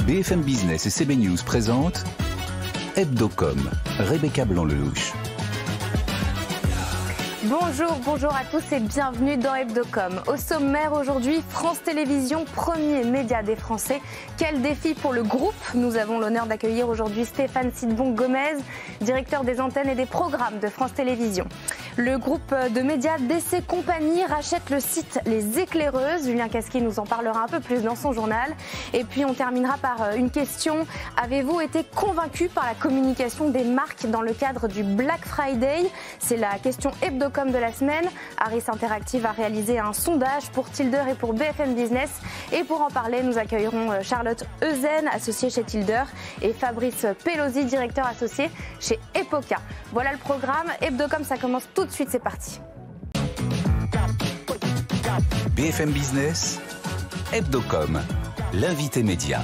BFM Business et CB News présentent Hebdocom, Rebecca Blanc-Lelouch. Bonjour à tous et bienvenue dans Hebdocom. Au sommaire aujourd'hui, France Télévisions, premier média des Français. Quel défi pour le groupe? Nous avons l'honneur d'accueillir aujourd'hui Stéphane Sidbon-Gomez, directeur des antennes et des programmes de France Télévisions. Le groupe de médias DC Compagnie rachète le site Les Éclaireuses. Julien Casqui nous en parlera un peu plus dans son journal. Et puis on terminera par une question. Avez-vous été convaincu par la communication des marques dans le cadre du Black Friday? C'est la question Hebdocom de la semaine. Harris Interactive a réalisé un sondage pour Tilder et pour BFM Business. Et pour en parler, nous accueillerons Charlotte Euzen, associée chez Tilder, et Fabrice Pelosi, directeur associé chez Epoca. Voilà le programme. Hebdocom, ça commence tout de suite, c'est parti. BFM Business, Hebdocom, l'invité média.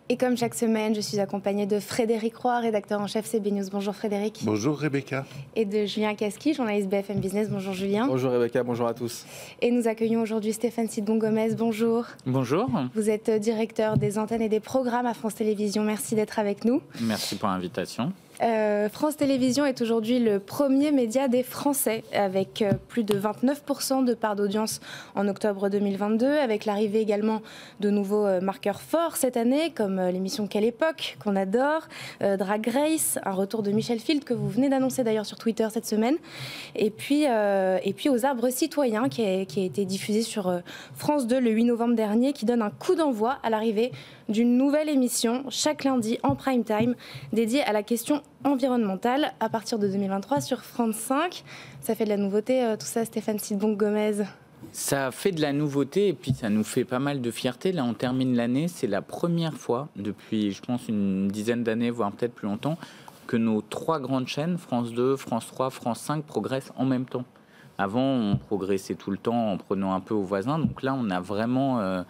Et comme chaque semaine, je suis accompagnée de Frédéric Roy, rédacteur en chef CB News. Bonjour Frédéric. Bonjour Rebecca. Et de Julien Casqui, journaliste BFM Business. Bonjour Julien. Bonjour Rebecca, bonjour à tous. Et nous accueillons aujourd'hui Stéphane Sidbon-Gomez. Bonjour. Bonjour. Vous êtes directeur des antennes et des programmes à France Télévisions. Merci d'être avec nous. Merci pour l'invitation. France Télévisions est aujourd'hui le premier média des Français, avec plus de 29% de part d'audience en octobre 2022, avec l'arrivée également de nouveaux marqueurs forts cette année, comme l'émission Quelle époque, qu'on adore, Drag Race, un retour de Michel Field que vous venez d'annoncer d'ailleurs sur Twitter cette semaine, et puis Aux Arbres Citoyens qui a été diffusé sur France 2 le 8 novembre dernier, qui donne un coup d'envoi à l'arrivée d'une nouvelle émission chaque lundi en prime time dédiée à la question environnementale à partir de 2023 sur France 5. Ça fait de la nouveauté tout ça, Stéphane Sidbon-Gomez? Ça fait de la nouveauté et puis ça nous fait pas mal de fierté. Là, on termine l'année. C'est la première fois depuis, je pense, une dizaine d'années, voire peut-être plus longtemps, que nos trois grandes chaînes, France 2, France 3, France 5, progressent en même temps. Avant, on progressait tout le temps en prenant un peu aux voisins. Donc là, on a vraiment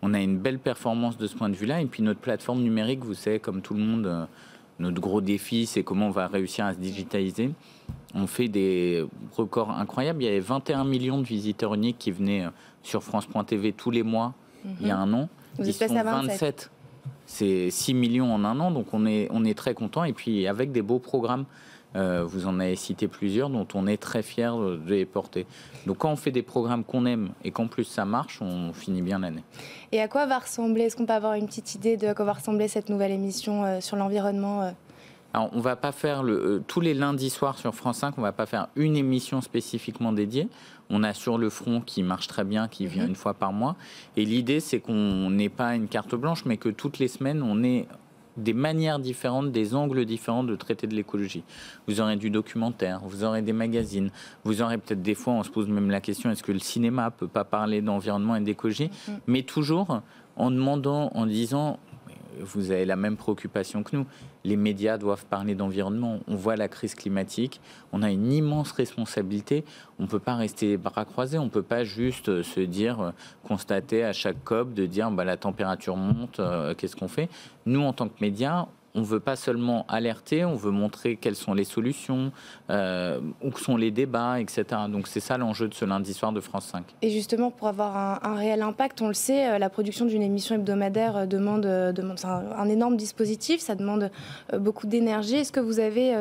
on a une belle performance de ce point de vue-là. Et puis notre plateforme numérique, vous savez, comme tout le monde, notre gros défi, c'est comment on va réussir à se digitaliser. On fait des records incroyables. Il y avait 21 millions de visiteurs uniques qui venaient sur France.tv tous les mois il y a un an. Vous Ils êtes passé sont à 27. C'est 6 millions en un an. Donc on est très content. Et puis avec des beaux programmes. Vous en avez cité plusieurs dont on est très fiers de les porter. Donc quand on fait des programmes qu'on aime et qu'en plus ça marche, on finit bien l'année. Et à quoi va ressembler, est-ce qu'on peut avoir une petite idée de à quoi va ressembler cette nouvelle émission sur l'environnement? Alors, on ne va pas faire tous les lundis soirs sur France 5, on ne va pas faire une émission spécifiquement dédiée. On a Sur le front qui marche très bien, qui vient une fois par mois. Et l'idée, c'est qu'on n'ait pas une carte blanche, mais que toutes les semaines, on ait des manières différentes, des angles différents de traiter de l'écologie. Vous aurez du documentaire, vous aurez des magazines, vous aurez peut-être des fois, on se pose même la question, est-ce que le cinéma peut pas parler d'environnement et d'écologie? Mais toujours en demandant, en disant, vous avez la même préoccupation que nous, les médias doivent parler d'environnement. On voit la crise climatique, on a une immense responsabilité. On ne peut pas rester les bras croisés, on ne peut pas juste se dire, constater à chaque COP, de dire la température monte, qu'est-ce qu'on fait? Nous, en tant que médias, on ne veut pas seulement alerter, on veut montrer quelles sont les solutions, où sont les débats, etc. Donc c'est ça l'enjeu de ce lundi soir de France 5. Et justement, pour avoir un réel impact, on le sait, la production d'une émission hebdomadaire demande un énorme dispositif, ça demande beaucoup d'énergie. Est-ce que vous avez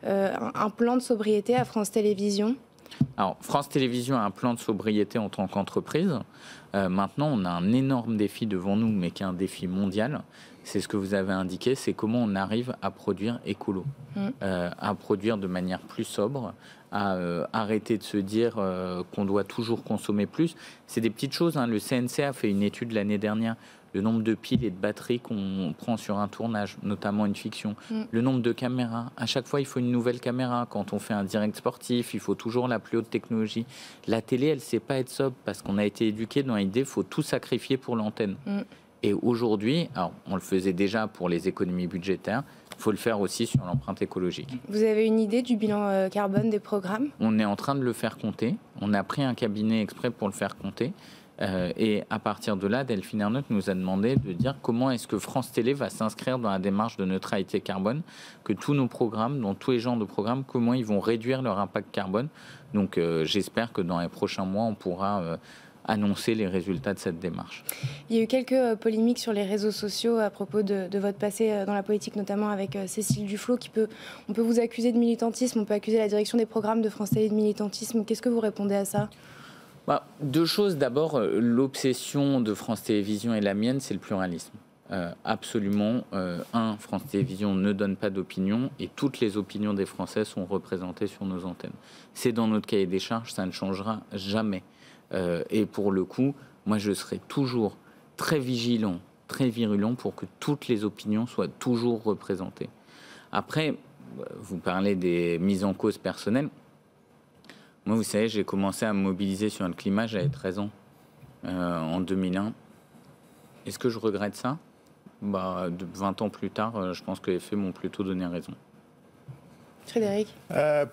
un plan de sobriété à France Télévisions? Alors, France Télévisions a un plan de sobriété en tant qu'entreprise. Maintenant, on a un énorme défi devant nous, mais qui est un défi mondial. C'est ce que vous avez indiqué, c'est comment on arrive à produire écolo, à produire de manière plus sobre, à arrêter de se dire qu'on doit toujours consommer plus. C'est des petites choses, hein. Le CNC a fait une étude l'année dernière. Le nombre de piles et de batteries qu'on prend sur un tournage, notamment une fiction. Le nombre de caméras. À chaque fois, il faut une nouvelle caméra. Quand on fait un direct sportif, il faut toujours la plus haute technologie. La télé, elle ne sait pas être sobre parce qu'on a été éduqué dans l'idée qu'il faut tout sacrifier pour l'antenne. Et aujourd'hui, alors on le faisait déjà pour les économies budgétaires, il faut le faire aussi sur l'empreinte écologique. Vous avez une idée du bilan carbone des programmes? On est en train de le faire compter. On a pris un cabinet exprès pour le faire compter. Et à partir de là, Delphine Ernotte nous a demandé de dire comment est-ce que France Télé va s'inscrire dans la démarche de neutralité carbone, que tous nos programmes, dans tous les genres de programmes, comment ils vont réduire leur impact carbone. Donc j'espère que dans les prochains mois, on pourra annoncer les résultats de cette démarche. Il y a eu quelques polémiques sur les réseaux sociaux à propos de votre passé dans la politique, notamment avec Cécile Duflot, on peut vous accuser de militantisme, on peut accuser la direction des programmes de France Télé de militantisme. Qu'est-ce que vous répondez à ça ? Deux choses. D'abord, l'obsession de France Télévisions et la mienne, c'est le pluralisme. Absolument. France Télévisions ne donne pas d'opinion et toutes les opinions des Français sont représentées sur nos antennes. C'est dans notre cahier des charges, ça ne changera jamais. Et pour le coup, moi, je serai toujours très vigilant, très virulent pour que toutes les opinions soient toujours représentées. Après, vous parlez des mises en cause personnelles. Moi, vous savez, j'ai commencé à me mobiliser sur le climat, j'avais 13 ans, en 2001. Est-ce que je regrette ça ? 20 ans plus tard, je pense que les faits m'ont plutôt donné raison. Frédéric ?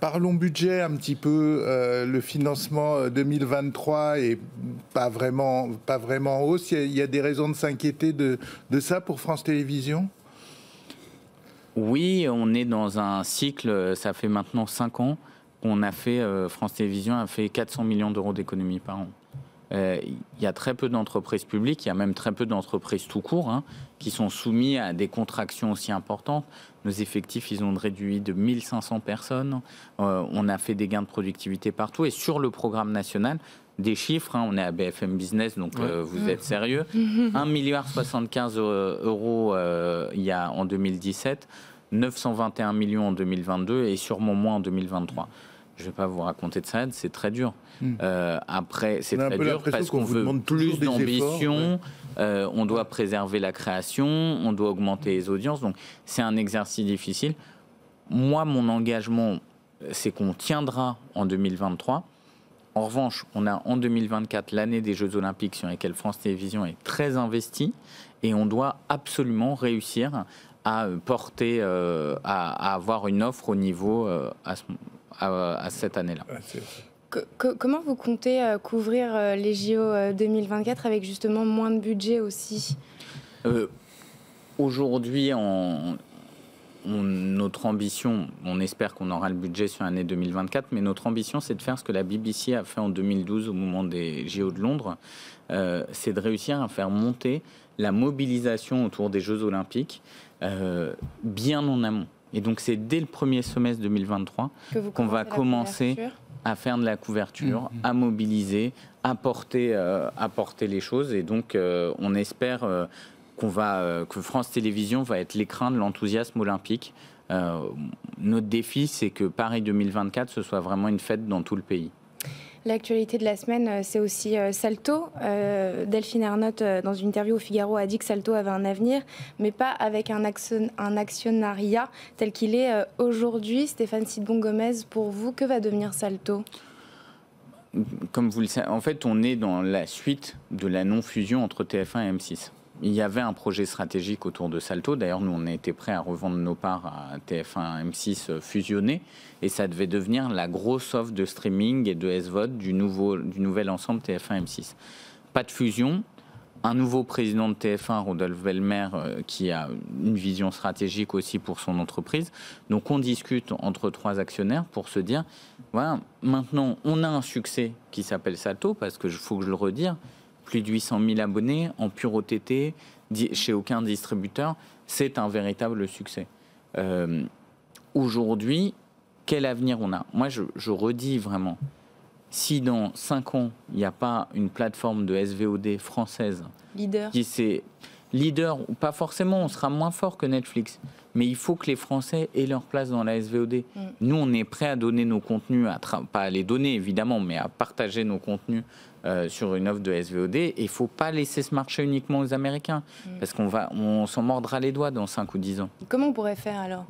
Parlons budget un petit peu. Le financement 2023 est pas vraiment en hausse. Il y a des raisons de s'inquiéter de ça pour France Télévisions ? Oui, on est dans un cycle, ça fait maintenant 5 ans qu'on a fait, France Télévisions a fait 400 millions d'euros d'économies par an. Il y a très peu d'entreprises publiques, il y a même très peu d'entreprises tout court, qui sont soumises à des contractions aussi importantes. Nos effectifs, ils ont réduit de 1500 personnes. On a fait des gains de productivité partout. Et sur le programme national, des chiffres, on est à BFM Business, donc vous êtes sérieux. 1,75 milliard euros en 2017, 921 millions en 2022 et sûrement moins en 2023. Je ne vais pas vous raconter de ça, c'est très dur. Après, c'est très dur parce qu'on veut plus d'ambition, on doit préserver la création, on doit augmenter les audiences. Donc, c'est un exercice difficile. Moi, mon engagement, c'est qu'on tiendra en 2023. En revanche, on a en 2024 l'année des Jeux Olympiques sur lesquels France Télévisions est très investie et on doit absolument réussir à porter, à avoir une offre au niveau à cette année-là. Comment vous comptez couvrir les JO 2024 avec justement moins de budget aussi ? Aujourd'hui, notre ambition, on espère qu'on aura le budget sur l'année 2024, mais notre ambition, c'est de faire ce que la BBC a fait en 2012 au moment des JO de Londres, c'est de réussir à faire monter la mobilisation autour des Jeux Olympiques bien en amont. Et donc, c'est dès le premier semestre 2023 qu'on va commencer à faire de la couverture, à mobiliser, à porter les choses. Et donc, on espère que France Télévisions va être l'écrin de l'enthousiasme olympique. Notre défi, c'est que Paris 2024, ce soit vraiment une fête dans tout le pays. L'actualité de la semaine, c'est aussi Salto. Delphine Ernotte, dans une interview au Figaro, a dit que Salto avait un avenir, mais pas avec un actionnariat tel qu'il est aujourd'hui. Stéphane Sidbon-Gomez, pour vous, que va devenir Salto ? Comme vous le savez, en fait, on est dans la suite de la non-fusion entre TF1 et M6. Il y avait un projet stratégique autour de Salto. D'ailleurs, nous, on a été prêts à revendre nos parts à TF1 M6 fusionnés. Et ça devait devenir la grosse offre de streaming et de SVOD du nouvel ensemble TF1 M6. Pas de fusion. Un nouveau président de TF1, Rodolphe Belmer, qui a une vision stratégique aussi pour son entreprise. Donc, on discute entre 3 actionnaires pour se dire, voilà, maintenant, on a un succès qui s'appelle Salto, parce que faut que je le redire, plus de 800 000 abonnés en pure OTT, chez aucun distributeur, c'est un véritable succès. Aujourd'hui, quel avenir on a ? Moi, je redis vraiment, si dans 5 ans, il n'y a pas une plateforme de SVOD française qui c'est leader, ou pas forcément, on sera moins fort que Netflix, mais il faut que les Français aient leur place dans la SVOD. Nous, on est prêts à donner nos contenus, pas à les donner évidemment, mais à partager nos contenus sur une offre de SVOD. Et il ne faut pas laisser ce marché uniquement aux Américains, parce on s'en mordra les doigts dans 5 ou 10 ans. Comment on pourrait faire alors ?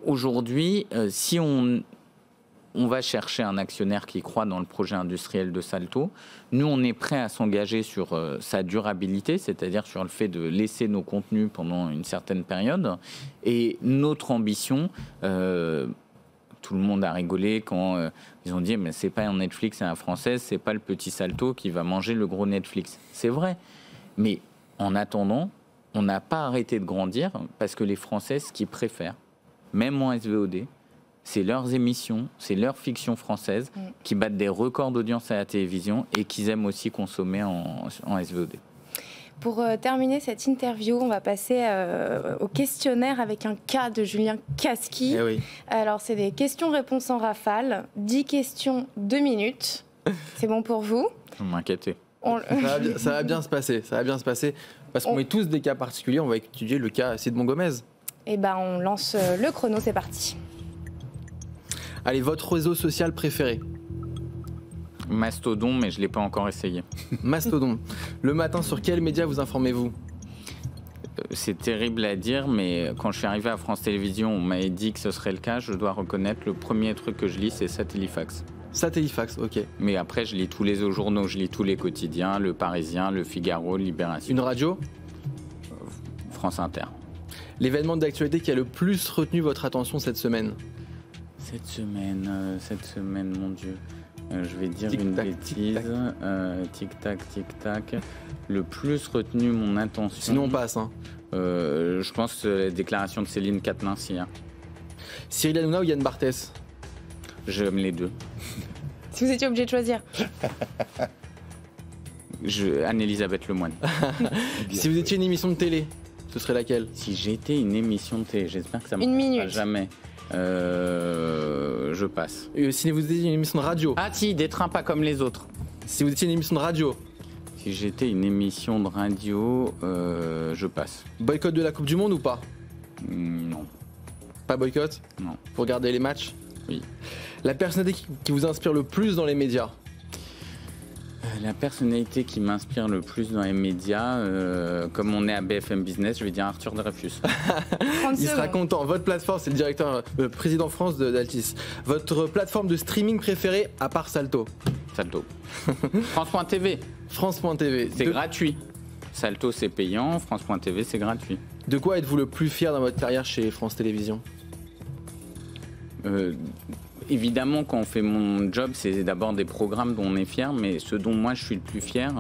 Aujourd'hui, si on va chercher un actionnaire qui croit dans le projet industriel de Salto. Nous, on est prêt à s'engager sur sa durabilité, c'est-à-dire sur le fait de laisser nos contenus pendant une certaine période. Et notre ambition, tout le monde a rigolé quand ils ont dit mais c'est pas un Netflix à la française, c'est pas le petit Salto qui va manger le gros Netflix. C'est vrai. Mais en attendant, on n'a pas arrêté de grandir parce que les Français, ce qu'ils préfèrent, même en SVOD, c'est leurs émissions, c'est leur fiction française qui battent des records d'audience à la télévision et qu'ils aiment aussi consommer en SVOD. Pour terminer cette interview, on va passer au questionnaire avec un cas de Julien Casqui. Eh oui. Alors, c'est des questions-réponses en rafale. 10 questions, 2 minutes. C'est bon pour vous? Vous m'inquiétez. Ça va bien se passer, parce qu'on met tous des cas particuliers. On va étudier le cas Sidbon Gomez. Eh ben, on lance le chrono, c'est parti. Allez, votre réseau social préféré? Mastodon, mais je ne l'ai pas encore essayé. Mastodon. Le matin, sur quel média vous informez-vous? C'est terrible à dire, mais quand je suis arrivé à France Télévisions, on m'avait dit que ce serait le cas. Je dois reconnaître, le premier truc que je lis, c'est Satellifax. Satellifax, ok. Mais après, je lis tous les autres journaux, je lis tous les quotidiens, Le Parisien, Le Figaro, Libération. Une radio? France Inter. L'événement d'actualité qui a le plus retenu votre attention cette semaine? Cette semaine, mon Dieu. Je vais dire une bêtise. Tic-tac, tic-tac. Le plus retenu mon attention. Sinon, on passe. Hein. Je pense la déclaration de Céline Catnins hier. Cyril Hanouna ou Yann Barthès? J'aime les deux. Si vous étiez obligé de choisir. Anne-Elisabeth Lemoine. Si vous étiez une émission de télé, ce serait laquelle? Si j'étais une émission de télé, j'espère que ça ne m'arrivera jamais. Je passe. Si vous étiez une émission de radio? Ah si, des trains pas comme les autres. Si vous étiez une émission de radio? Si j'étais une émission de radio, je passe. Boycott de la Coupe du Monde ou pas? Non. Pas boycott? Non. Pour regarder les matchs? Oui. La personnalité qui vous inspire le plus dans les médias? La personnalité qui m'inspire le plus dans les médias, comme on est à BFM Business, je vais dire Arthur Dreyfus. Il sera content. Votre plateforme, c'est le directeur, président France d'Altis. Votre plateforme de streaming préférée, à part Salto? Salto. France.tv. France.tv. C'est gratuit. Salto, c'est payant. France.tv, c'est gratuit. De quoi êtes-vous le plus fier dans votre carrière chez France Télévisions? Évidemment, quand on fait mon job, c'est d'abord des programmes dont on est fier, mais ce dont moi je suis le plus fier,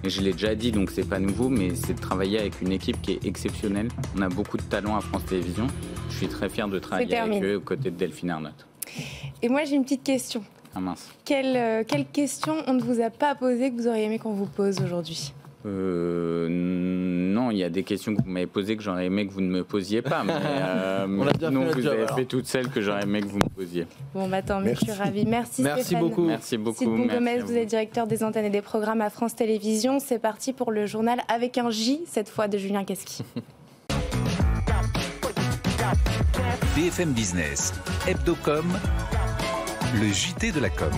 et je l'ai déjà dit donc c'est pas nouveau, mais c'est de travailler avec une équipe qui est exceptionnelle. On a beaucoup de talent à France Télévisions. Je suis très fier de travailler avec eux aux côtés de Delphine Arnault. Et moi j'ai une petite question. Ah mince. Quelle question on ne vous a pas posée que vous auriez aimé qu'on vous pose aujourd'hui? Non, il y a des questions que vous m'avez posées que j'aurais aimé que vous ne me posiez pas. Mais, on a bien non, fait vous job, avez alors. fait toutes celles que j'aurais aimé que vous me posiez. Bon, bah tant mieux, je suis ravie. Merci Stéphane. Beaucoup. Merci beaucoup. Sidbon Gomez, vous êtes directeur des antennes et des programmes à France Télévisions. C'est parti pour le journal avec un J, cette fois de Julien Casqui. BFM Business, Hebdocom, le JT de la com.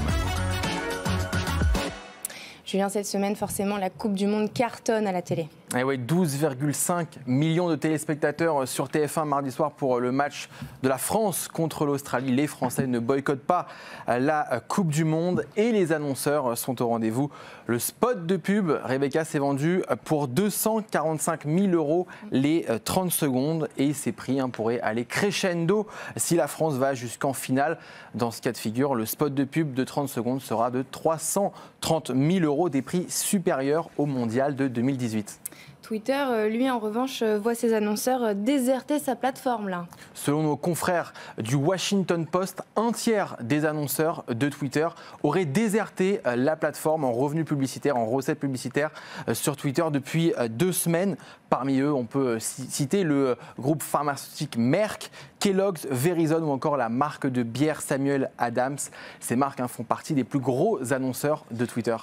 Julien, cette semaine, forcément, la Coupe du Monde cartonne à la télé. Eh ouais, 12,5 millions de téléspectateurs sur TF1 mardi soir pour le match de la France contre l'Australie. Les Français ne boycottent pas la Coupe du Monde et les annonceurs sont au rendez-vous. Le spot de pub, Rebecca, s'est vendu pour 245 000 € les 30 secondes et ces prix pourraient aller crescendo si la France va jusqu'en finale. Dans ce cas de figure, le spot de pub de 30 secondes sera de 330 000 €, des prix supérieurs au mondial de 2018. Twitter, lui, en revanche, voit ses annonceurs déserter sa plateforme, là. Selon nos confrères du Washington Post, un tiers des annonceurs de Twitter auraient déserté la plateforme en revenus publicitaires, en recettes publicitaires sur Twitter depuis 2 semaines. Parmi eux, on peut citer le groupe pharmaceutique Merck, Kellogg's, Verizon ou encore la marque de bière Samuel Adams. Ces marques font partie des plus gros annonceurs de Twitter.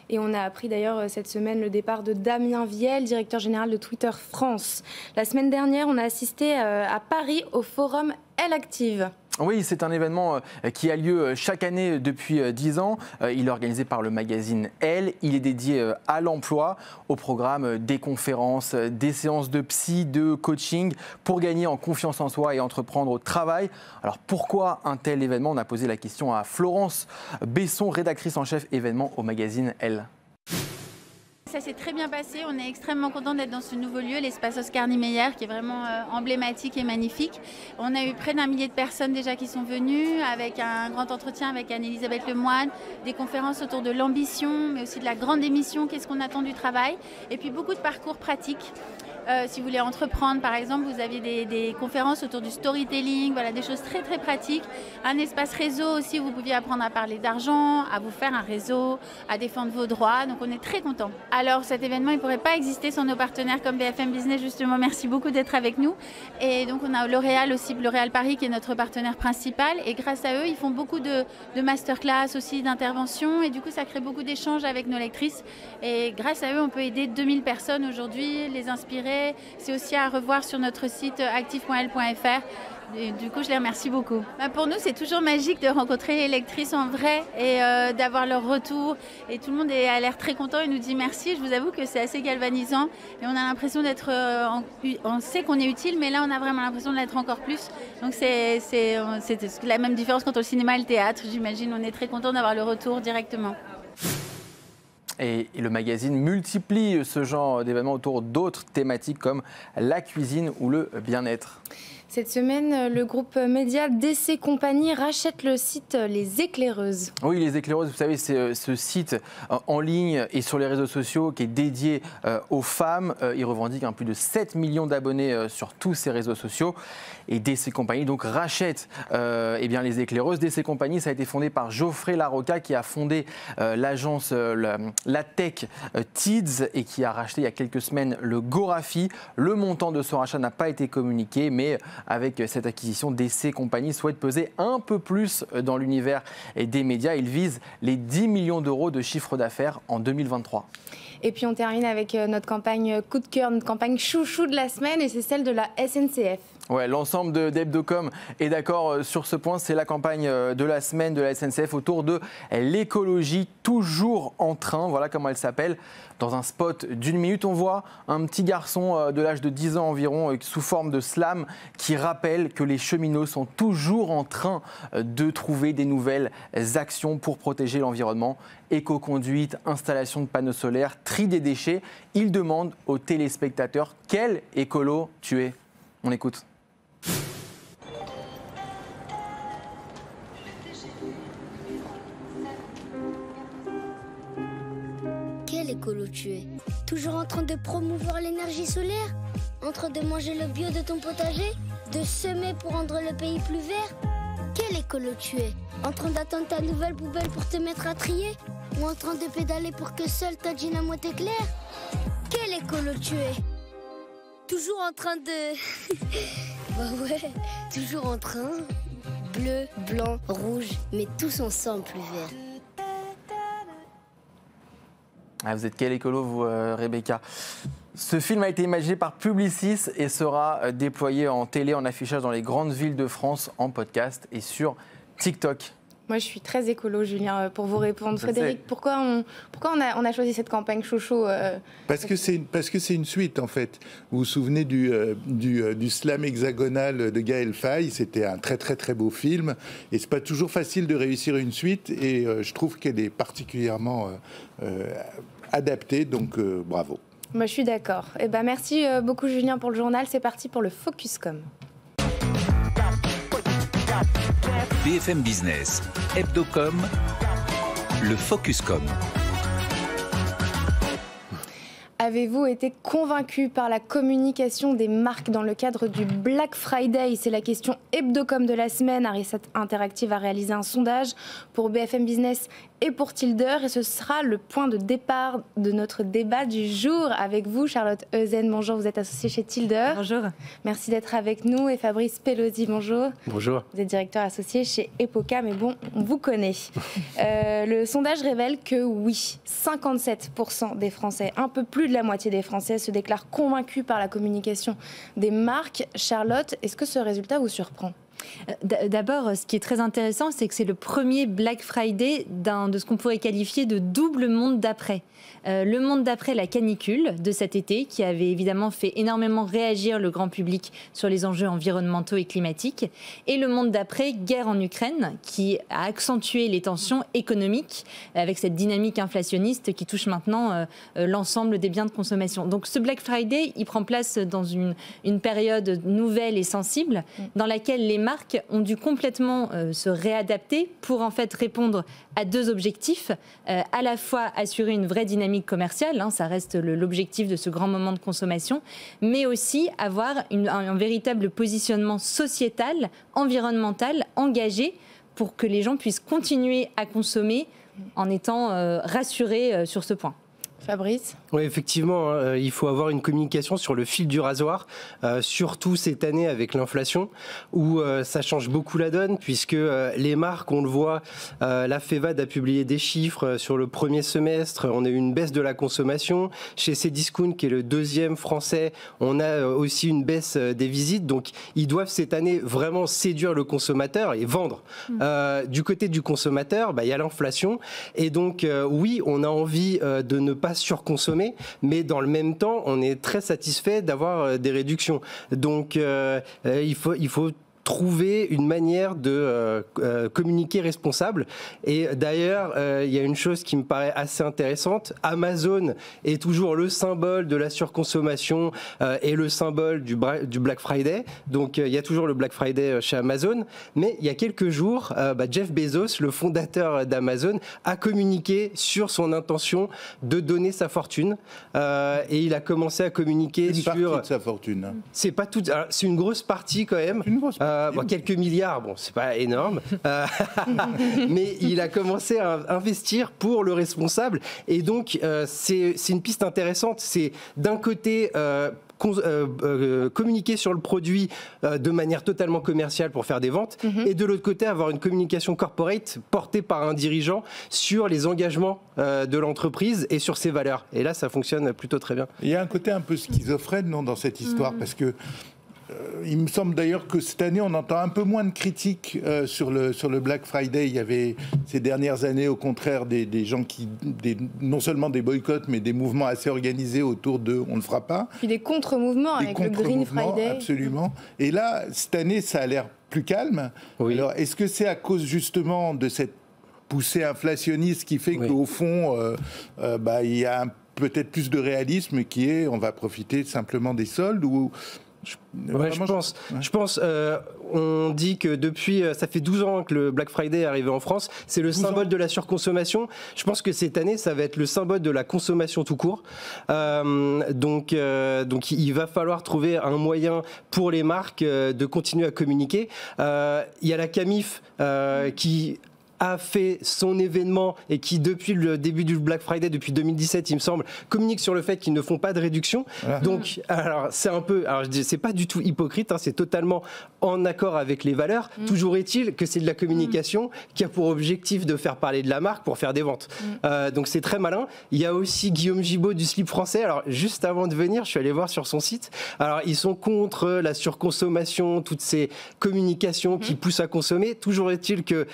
Et on a appris d'ailleurs cette semaine le départ de Damien Viel, directeur général de Twitter France. La semaine dernière, on a assisté à Paris au forum Elle Active. Oui, c'est un événement qui a lieu chaque année depuis 10 ans. Il est organisé par le magazine Elle. Il est dédié à l'emploi, au programme des conférences, des séances de psy, de coaching pour gagner en confiance en soi et entreprendre au travail. Alors pourquoi un tel événement? On a posé la question à Florence Besson, rédactrice en chef événement au magazine Elle. Ça s'est très bien passé, on est extrêmement content d'être dans ce nouveau lieu, l'espace Oscar Niemeyer, qui est vraiment emblématique et magnifique. On a eu près d'1 millier de personnes déjà qui sont venues, avec un grand entretien avec Anne-Elisabeth Lemoine, des conférences autour de l'ambition, mais aussi de la grande émission, qu'est-ce qu'on attend du travail, et puis beaucoup de parcours pratiques. Si vous voulez entreprendre, par exemple, vous aviez des conférences autour du storytelling, voilà, des choses très très pratiques. Un espace réseau aussi où vous pouviez apprendre à parler d'argent, à vous faire un réseau, à défendre vos droits. Donc on est très contents. Alors cet événement, il ne pourrait pas exister sans nos partenaires comme BFM Business, justement. Merci beaucoup d'être avec nous. Et donc on a L'Oréal aussi, L'Oréal Paris qui est notre partenaire principal. Et grâce à eux, ils font beaucoup de masterclass aussi, d'interventions. Et du coup, ça crée beaucoup d'échanges avec nos lectrices. Et grâce à eux, on peut aider 2000 personnes aujourd'hui, les inspirer. C'est aussi à revoir sur notre site active.l.fr. Du coup, je les remercie beaucoup. Pour nous, c'est toujours magique de rencontrer les lectrices en vrai et d'avoir leur retour. Et tout le monde a l'air très content et nous dit merci. Je vous avoue que c'est assez galvanisant. Et on a l'impression d'être... on sait qu'on est utile, mais là, on a vraiment l'impression de l'être encore plus. Donc, c'est la même différence qu'entre le cinéma et le théâtre. J'imagine, on est très content d'avoir le retour directement. Et le magazine multiplie ce genre d'événements autour d'autres thématiques comme la cuisine ou le bien-être. Cette semaine, le groupe média DC Compagnie rachète le site Les Éclaireuses. Oui, Les Éclaireuses, vous savez, c'est ce site en ligne et sur les réseaux sociaux qui est dédié aux femmes. Il revendique plus de 7 millions d'abonnés sur tous ces réseaux sociaux. Et DC Compagnie donc rachète Les Éclaireuses. DC Compagnie, ça a été fondé par Geoffrey Larocca qui a fondé l'agence La Tech Tids et qui a racheté il y a quelques semaines le Gorafi. Le montant de ce rachat n'a pas été communiqué, mais avec cette acquisition, DC Compagnie souhaite peser un peu plus dans l'univers des médias. Il vise les 10 millions d'euros de chiffre d'affaires en 2023. Et puis on termine avec notre campagne coup de cœur, notre campagne chouchou de la semaine, et c'est celle de la SNCF. Ouais, l'ensemble d'Hebdocom est d'accord sur ce point. C'est la campagne de la semaine de la SNCF autour de l'écologie toujours en train. Voilà comment elle s'appelle. Dans un spot d'1 minute, on voit un petit garçon de l'âge de 10 ans environ sous forme de slam qui rappelle que les cheminots sont toujours en train de trouver des nouvelles actions pour protéger l'environnement. Éco-conduite, installation de panneaux solaires, tri des déchets. Il demande aux téléspectateurs quel écolo tu es. On écoute. Quel écolo tu es? Toujours en train de promouvoir l'énergie solaire? En train de manger le bio de ton potager? De semer pour rendre le pays plus vert? Quel écolo tu es? En train d'attendre ta nouvelle poubelle pour te mettre à trier? Ou en train de pédaler pour que seul ta dynamo t'éclaire? Quel écolo tu es? Toujours en train de... Bah ouais, toujours en train. Bleu, blanc, rouge, mais tous ensemble plus vert. Ah, vous êtes quel écolo, vous, Rebecca? Ce film a été imaginé par Publicis et sera déployé en télé, en affichage dans les grandes villes de France, en podcast et sur TikTok. Moi, je suis très écolo, Julien, pour vous répondre. Frédéric, pourquoi on a choisi cette campagne chouchou Parce que c'est une suite, en fait. Vous vous souvenez du slam hexagonal de Gaël Faye? C'était un très, très, très beau film. Et c'est pas toujours facile de réussir une suite. Et je trouve qu'elle est particulièrement adaptée. Donc, bravo. Moi, je suis d'accord. Eh ben, merci beaucoup, Julien, pour le journal. C'est parti pour le Focuscom. BFM Business, Hebdocom, le Focuscom. Avez-vous été convaincu par la communication des marques dans le cadre du Black Friday? C'est la question Hebdocom de la semaine. Arisat Interactive a réalisé un sondage pour BFM Business et pour Tilder. Et ce sera le point de départ de notre débat du jour avec vous, Charlotte Eusen. Bonjour, vous êtes associée chez Tilder. Bonjour. Merci d'être avec nous. Et Fabrice Pelosi, bonjour. Bonjour. Vous êtes directeur associé chez Epoca, mais bon, on vous connaît. Le sondage révèle que oui, 57% des Français, un peu plus de la moitié des Français, se déclarent convaincus par la communication des marques. Charlotte, est-ce que ce résultat vous surprend ? D'abord, ce qui est très intéressant, c'est que c'est le premier Black Friday de ce qu'on pourrait qualifier de double monde d'après. Le monde d'après la canicule de cet été, qui avait évidemment fait énormément réagir le grand public sur les enjeux environnementaux et climatiques, et le monde d'après guerre en Ukraine, qui a accentué les tensions économiques avec cette dynamique inflationniste qui touche maintenant l'ensemble des biens de consommation. Donc ce Black Friday, il prend place dans une période nouvelle et sensible, dans laquelle les marques marques ont dû complètement se réadapter pour en fait répondre à deux objectifs, à la fois assurer une vraie dynamique commerciale, ça reste l'objectif de ce grand moment de consommation, mais aussi avoir un véritable positionnement sociétal, environnemental, engagé pour que les gens puissent continuer à consommer en étant rassurés sur ce point. Fabrice ? Oui, effectivement, il faut avoir une communication sur le fil du rasoir, surtout cette année avec l'inflation, où ça change beaucoup la donne, puisque les marques, on le voit, la FEVAD a publié des chiffres sur le premier semestre, on a eu une baisse de la consommation. Chez Cdiscount, qui est le deuxième français, on a aussi une baisse des visites, donc ils doivent cette année vraiment séduire le consommateur et vendre. Du côté du consommateur, il y a l'inflation, et donc oui, on a envie de ne pas surconsommer, mais dans le même temps, on est très satisfait d'avoir des réductions. Donc, il faut trouver une manière de communiquer responsable. Et d'ailleurs, il y a une chose qui me paraît assez intéressante. Amazon est toujours le symbole de la surconsommation et le symbole du Black Friday. Donc, il y a toujours le Black Friday chez Amazon. Mais il y a quelques jours, Jeff Bezos, le fondateur d'Amazon, a communiqué sur son intention de donner sa fortune. Et il a commencé à communiquer sur... Une partie de sa fortune. C'est pas tout... C'est une grosse partie quand même. Une grosse partie. Quelques milliards, c'est pas énorme, mais il a commencé à investir pour le responsable, et donc c'est une piste intéressante. C'est d'un côté communiquer sur le produit de manière totalement commerciale pour faire des ventes, et de l'autre côté avoir une communication corporate portée par un dirigeant sur les engagements de l'entreprise et sur ses valeurs. Et là, ça fonctionne plutôt très bien. Il y a un côté un peu schizophrène, non, dans cette histoire, parce que il me semble d'ailleurs que cette année, on entend un peu moins de critiques sur le Black Friday. Il y avait ces dernières années, au contraire, des gens non seulement des boycotts, mais des mouvements assez organisés autour de « on ne le fera pas ». Puis des contre-mouvements avec le Green Friday. Absolument. Et là, cette année, ça a l'air plus calme. Oui. Alors, est-ce que c'est à cause justement de cette poussée inflationniste qui fait qu'au fond, il y a peut-être plus de réalisme qui est « on va profiter simplement des soldes » ou... Je pense, on dit que depuis, ça fait 12 ans que le Black Friday est arrivé en France, c'est le symbole de la surconsommation. Je pense que cette année, ça va être le symbole de la consommation tout court. Donc il va falloir trouver un moyen pour les marques de continuer à communiquer. Il y a la Camif qui a fait son événement et qui, depuis le début du Black Friday, depuis 2017, il me semble, communique sur le fait qu'ils ne font pas de réduction. Voilà. Donc, alors, c'est un peu... Alors, je dis, c'est pas du tout hypocrite, c'est totalement en accord avec les valeurs. Toujours est-il que c'est de la communication qui a pour objectif de faire parler de la marque pour faire des ventes. Donc, c'est très malin. Il y a aussi Guillaume Gibaud du Slip français. Alors, juste avant de venir, je suis allé voir sur son site. Alors, ils sont contre la surconsommation, toutes ces communications qui poussent à consommer. Toujours est-il que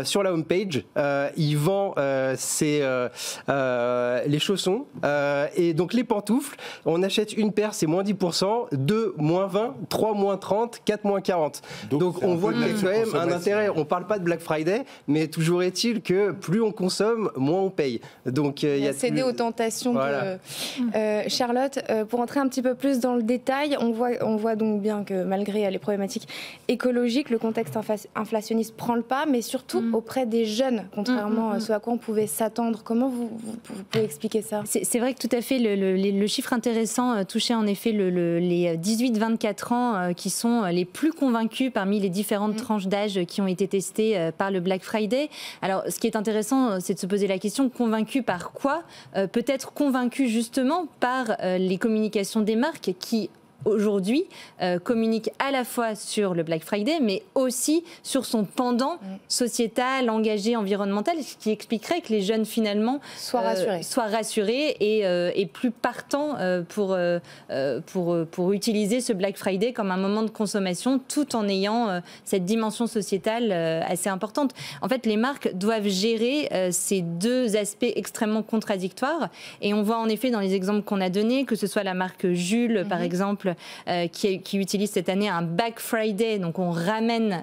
sur la homepage, il vend les chaussons et donc les pantoufles. On achète une paire, c'est moins 10%, 2, moins 20, 3, moins 30, 4, moins 40. Donc on voit qu'il y a quand même un intérêt. On ne parle pas de Black Friday, mais toujours est-il que plus on consomme, moins on paye. Donc il y a cédé aux tentations. Voilà. Charlotte, pour entrer un petit peu plus dans le détail, on voit donc bien que malgré les problématiques écologiques, le contexte inflationniste prend le pas, mais surtout auprès des jeunes, contrairement à ce à quoi on pouvait s'attendre. Comment vous pouvez expliquer ça ? C'est vrai que tout à fait, le chiffre intéressant touchait en effet les 18-24 ans qui sont les plus convaincus parmi les différentes tranches d'âge qui ont été testées par le Black Friday. Alors, ce qui est intéressant, c'est de se poser la question, convaincu par quoi ? Peut-être convaincu justement par les communications des marques qui aujourd'hui communique à la fois sur le Black Friday, mais aussi sur son pendant sociétal, engagé, environnemental, ce qui expliquerait que les jeunes finalement soient rassurés et plus partants pour utiliser ce Black Friday comme un moment de consommation, tout en ayant cette dimension sociétale assez importante. En fait, les marques doivent gérer ces deux aspects extrêmement contradictoires, et on voit en effet dans les exemples qu'on a donnés, que ce soit la marque Jules, par exemple, exemple, qui utilise cette année un Black Friday, donc on ramène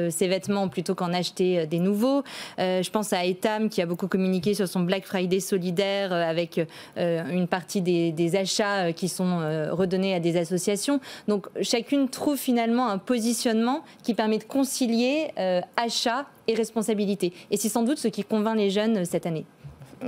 ses vêtements plutôt qu'en acheter des nouveaux. Je pense à Etam qui a beaucoup communiqué sur son Black Friday solidaire avec une partie des achats qui sont redonnés à des associations. Donc chacune trouve finalement un positionnement qui permet de concilier achat et responsabilité. Et c'est sans doute ce qui convainc les jeunes cette année.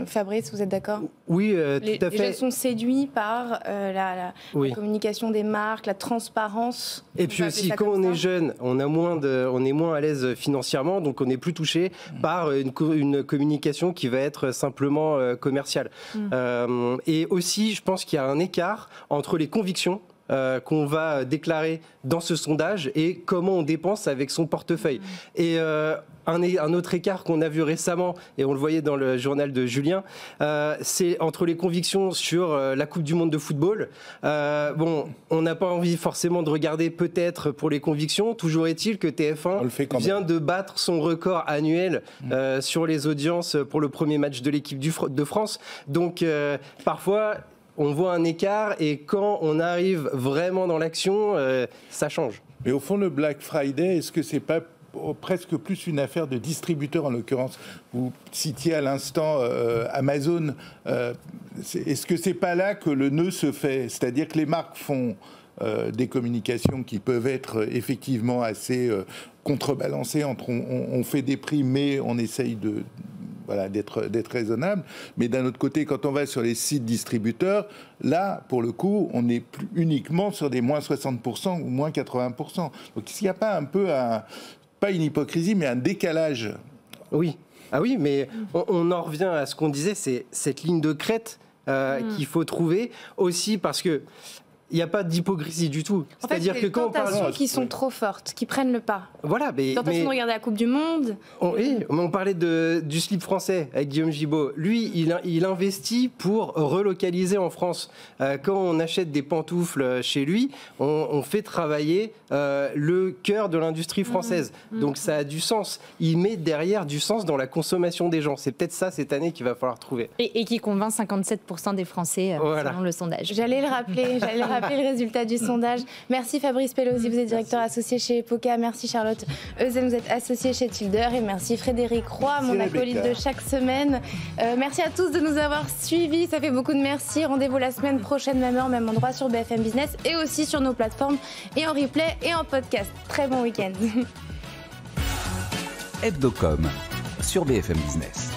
Fabrice, vous êtes d'accord ? Oui, tout à fait. Les jeunes sont séduits par la communication des marques, la transparence. Et puis aussi, quand on est jeune, on est moins à l'aise financièrement, donc on n'est plus touché par une communication qui va être simplement commerciale. Et aussi, je pense qu'il y a un écart entre les convictions qu'on va déclarer dans ce sondage et comment on dépense avec son portefeuille. Et un autre écart qu'on a vu récemment, et on le voyait dans le journal de Julien, c'est entre les convictions sur la Coupe du Monde de football. On n'a pas envie forcément de regarder peut-être pour les convictions. Toujours est-il que TF1 vient de battre son record annuel sur les audiences pour le premier match de l'équipe de France. Donc parfois, on voit un écart et quand on arrive vraiment dans l'action, ça change. Mais au fond, le Black Friday, est-ce que c'est pas presque plus une affaire de distributeur, en l'occurrence, vous citiez à l'instant Amazon, est-ce que c'est pas là que le nœud se fait ? C'est-à-dire que les marques font des communications qui peuvent être effectivement assez contrebalancées entre on fait des prix mais on essaye d'être raisonnable. Mais d'un autre côté, quand on va sur les sites distributeurs, là, pour le coup, on n'est plus uniquement sur des moins 60% ou moins 80%. Donc, est-ce qu'il n'y a pas un peu, pas une hypocrisie, mais un décalage ? Oui. Ah oui, mais on en revient à ce qu'on disait, c'est cette ligne de crête qu'il faut trouver aussi parce que il n'y a pas d'hypocrisie du tout. En fait, c'est-à-dire que quand on parle de tentations qui sont trop fortes, qui prennent le pas. Voilà, tentation de regarder la Coupe du Monde. On parlait du slip français avec Guillaume Gibault. Lui, il investit pour relocaliser en France. Quand on achète des pantoufles chez lui, on fait travailler le cœur de l'industrie française. Donc ça a du sens. Il met derrière du sens dans la consommation des gens. C'est peut-être ça cette année qu'il va falloir trouver. Et qui convainc 57% des Français selon le sondage. J'allais le rappeler le résultat du sondage. Merci Fabrice Pelosi, vous êtes directeur associé chez Epoca. Merci Charlotte Euzen, vous êtes associée chez Tilder. Et merci Frédéric Roy, mon acolyte de chaque semaine. Merci à tous de nous avoir suivis. Ça fait beaucoup de merci. Rendez-vous la semaine prochaine, même heure, même endroit sur BFM Business et aussi sur nos plateformes et en replay et en podcast. Très bon week-end. Hebdocom sur BFM Business.